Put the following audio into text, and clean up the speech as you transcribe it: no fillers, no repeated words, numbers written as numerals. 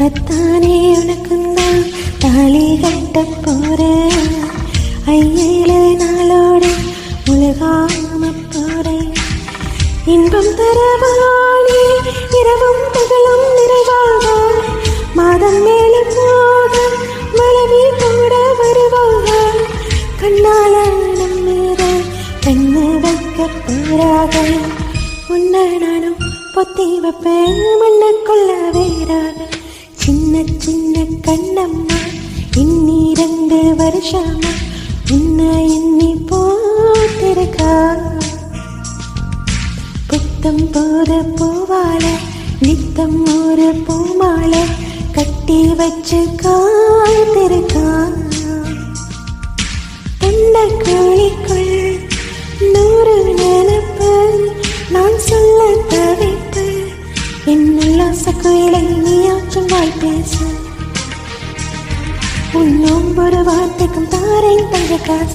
அத்தானே உனக்குந்தான் தாலி கட்ட போறேன். ஐயேழு நாளோடு முழுகாம போறேன். இன்பம் தரவாளி இரவும் பகலும் நிறைவாக மாதம் மேலே போக மனைவி கூட வருவாங்க. கண்ணால நம்மீர கண்ணு வைக்க போறாக. உன்னை நானும் பொத்தி வைப்பேன் மண்ணுக்குள்ள வேறாக. சின்ன சின்ன கண்ணம்மா இன்னி 2 வருஷமா உன்னை எண்ணி போட்டிருக்கா. புத்தம் போத பூவால நித்தம் ஒரு பூமால கட்டி வச்சு காத்திருக்கா. தொண்டைக்குழிக்குள் 100 நினைப்பு நான் சொல்ல தவிப்பு. என் உல்லாசக்குயிலை நீயாச்சும் வாய் பேசு. உன் ஒவ்வொரு வார்த்தைக்கும் தாரேன் தங்க காசு.